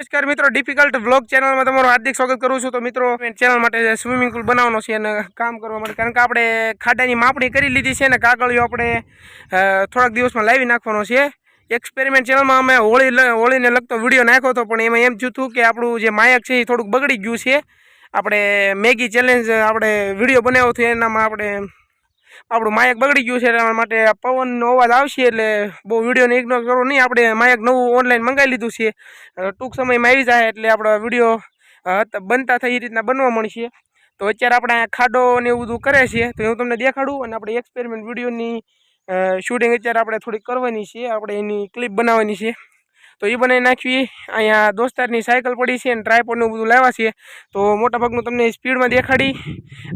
નમસ્કાર મિત્રો, difficult vlog ચેનલમાં તમારું હાર્દિક સ્વાગત કરું છું। તો મિત્રો, ચેનલ માટે સ્વિમિંગ પુલ બનાવવાનો છે અને કામ કરવા માટે, કારણ કે આપણે ખાડાની માપણી કરી લીધી છે અને કાગળિયો આપણે થોડાક દિવસમાં લાવી નાખવાનો છે। એક્સપેરિમેન્ટ ચેનલમાં અમે હોળીને લગતો વિડીયો નાખ્યો હતો, પણ એમાં એમ થયું હતું કે આપણું જે માયક છે એ થોડુંક બગડી ગયું છે। આપણે મેગી ચેલેન્જ આપણે વિડીયો બનાવ્યો હતો, એનામાં આપણું માયક બગડી ગયું છે, એટલા માટે પવનનો અવાજ આવશે એટલે બહુ વિડીયોને ઇગ્નોર કરો નહીં। આપણે માયક નવું ઓનલાઈન મંગાવી લીધું છે, ટૂંક સમયમાં આવી જાય એટલે આપણો વિડીયો બનતા થાય એ રીતના બનવા મળશે। તો અત્યારે આપણે ખાડો ને એવું બધું કરે છે, તો હું તમને દેખાડું અને આપણે એક્સપેરિમેન્ટ વિડીયોની શૂટિંગ અત્યારે આપણે થોડીક કરવાની છે, આપણે એની ક્લિપ બનાવવાની છે। તો એ બનાવી નાખવી। અહીંયા દોસ્તારની સાયકલ પડી છે અને ટ્રાયપોડનું બધું લાવ્યા છે, તો મોટાભાગનું તમને સ્પીડમાં દેખાડી।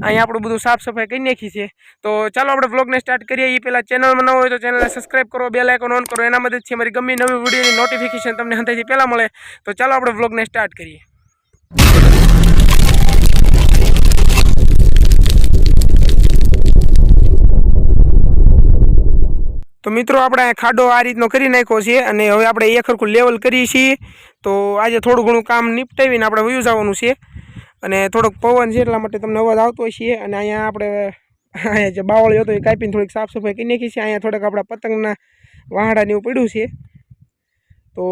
અહીંયા આપણું બધું સાફ સફાઈ કરી નાખી છે। તો ચાલો આપણે વ્લોગને સ્ટાર્ટ કરીએ। એ પહેલાં ચેનલમાં ન હોય તો ચેનલને સબસ્ક્રાઈબ કરો, બેલ આઇકોન ઓન કરો, એના મદદથી અમારી ગમે નવી વિડીયોની નોટિફિકેશન તમને હંતાઈથી પહેલાં મળે। તો ચાલો આપણે વ્લોગને સ્ટાર્ટ કરીએ। તો મિત્રો, આપણે ખાડો આ રીતનો કરી નાખ્યો છે અને હવે આપણે એક સરખું લેવલ કરીએ છીએ। તો આજે થોડું ઘણું કામ નિપટાવીને આપણે વયું જવાનું છે અને થોડોક પવન છે એટલા માટે તમને અવાજ આવતો હશે। અને અહીંયા આપણે જે બાવળી હતો એ કાપીને થોડીક સાફ સફાઈ કરી નાખી છે। અહીંયા થોડાક આપણા પતંગના વાહડા ને એવું પડ્યું છે। તો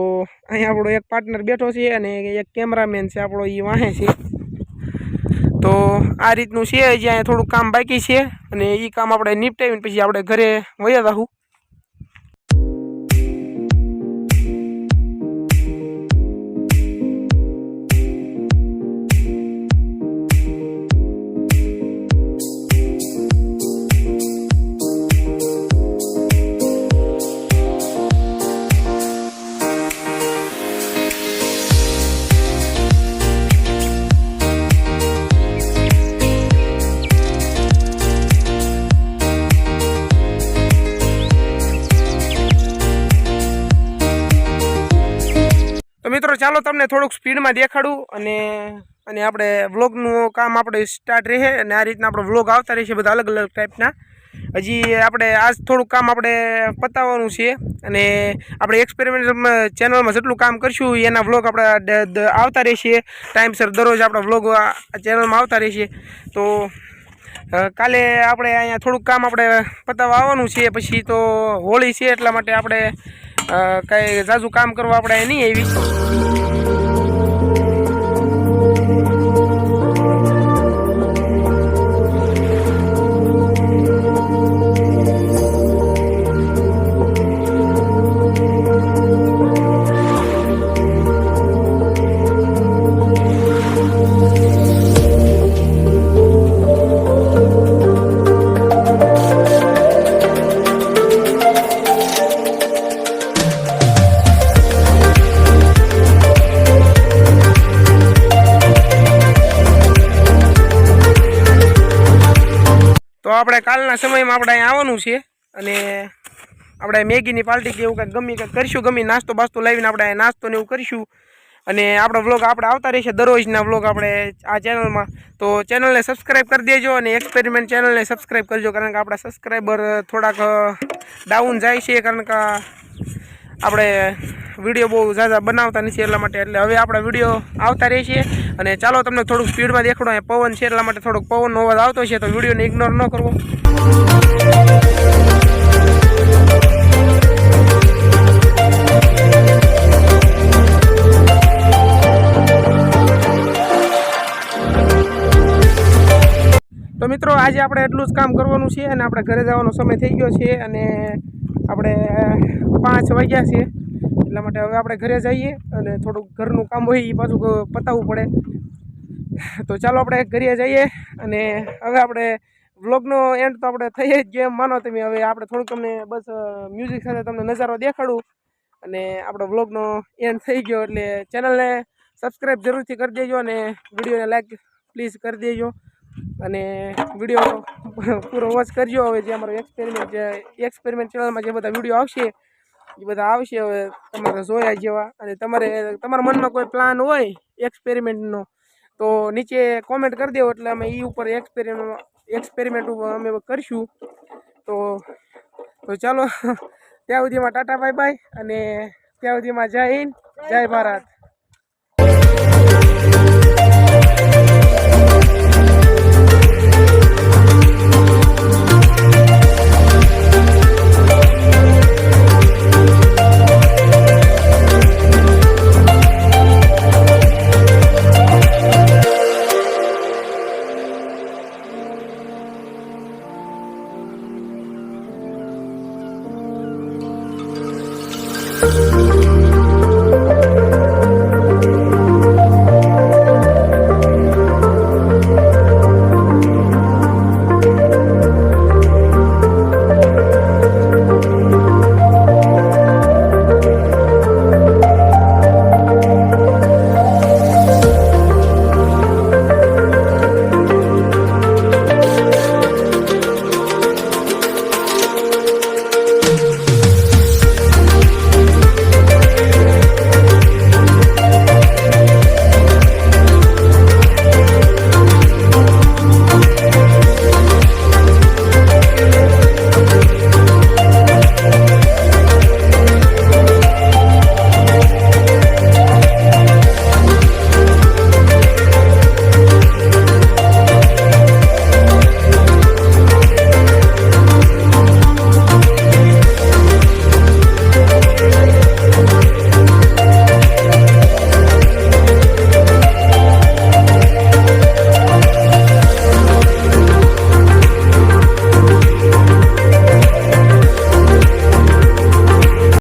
અહીંયા આપણો એક પાર્ટનર બેઠો છે અને એક કેમેરામેન છે આપણો, એ વાહે છે। તો આ રીતનું છે, હજી અહીંયા થોડુંક કામ બાકી છે અને એ કામ આપણે નિપટાવીને પછી આપણે ઘરે વયા જાહું। તો મિત્રો, ચાલો તમને થોડુંક સ્પીડમાં દેખાડું અને આપણે વ્લોગનું કામ આપણે સ્ટાર્ટ રહે અને આ રીતના આપણો વ્લોગ આવતા રહેશે બધા અલગ અલગ ટાઈપના। હજી આપણે આજ થોડુંક કામ આપણે પતાવવાનું છે અને આપણે એક્સપેરિમેન્ટ ચેનલમાં જેટલું કામ કરશું એના વ્લોગ આપણે આવતા રહેશે ટાઈમસર। દરરોજ આપણા વ્લોગ ચેનલમાં આવતા રહેશે। તો કાલે આપણે અહીંયા થોડુંક કામ આપણે પતાવવા આવવાનું છે, પછી તો હોળી છે એટલા માટે આપણે કાંઈ ઝાઝું કામ કરવા આપણે નહીં આવી। તો આપણે કાલના સમયમાં આપણે અહીં આવવાનું છે અને આપણે મેગીની પાર્ટી કે એવું કંઈક ગમી કંઈક કરીશું, ગમી નાસ્તો બાસ્તો લાવીને આપણે નાસ્તો ને એવું કરીશું અને આપણો વ્લોગ આપણે આવતા રહેશે દરરોજના વ્લોગ આપણે આ ચેનલમાં। તો ચેનલને સબસ્ક્રાઈબ કરી દેજો અને એક્સપેરિમેન્ટ ચેનલને સબસ્ક્રાઈબ કરજો, કારણ કે આપણા સબસ્ક્રાઈબર થોડાક ડાઉન જાય છે, કારણ કે આપણે વિડીયો બહુ ઝાઝા બનાવતા નથી એટલા માટે। એટલે હવે આપણા વિડીયો આવતા રહેશે અને ચાલો તમને થોડુંક સ્પીડમાં દેખાડો। અહીંયા પવન છે એટલા માટે થોડોક પવનનો અવાજ આવતો છે, તો વિડીયોને ઇગ્નોર ન કરવો। તો મિત્રો, આજે આપણે એટલું જ કામ કરવાનું છે અને આપણે ઘરે જવાનો સમય થઈ ગયો છે અને આપણે 5 વાગ્યા છે, એટલા માટે હવે આપણે ઘરે જઈએ અને થોડુંક ઘરનું કામ હોય એ પાછું પતાવવું પડે। તો ચાલો આપણે ઘરે જઈએ અને હવે આપણે વ્લોગનો એન્ડ તો આપણે થઈ જ ગયો એમ માનો તમે। હવે આપણે થોડુંક તમને બસ મ્યુઝિક સાથે તમને નજારો દેખાડું અને આપણો વ્લોગનો એન્ડ થઈ ગયો। એટલે ચેનલને સબસ્ક્રાઈબ જરૂરથી કરી દેજો અને વિડીયોને લાઈક પ્લીઝ કરી દેજો અને વિડીયો પૂરો વોચ કરજો। હવે જે અમારો એક્સપેરિમેન્ટ ચેનલમાં જે બધા વિડીયો આવશે એ બધા આવશે હવે તમારે જોયા જેવા। અને તમારા મનમાં કોઈ પ્લાન હોય એક્સપેરિમેન્ટનો તો નીચે કોમેન્ટ કરી દેવો, એટલે અમે એ ઉપર એક્સપેરિમેન્ટ અમે કરીશું। તો ચાલો, ત્યાં સુધીમાં ટાટા બાય બાય અને ત્યાં સુધીમાં જય હિન્દ, જય ભારત।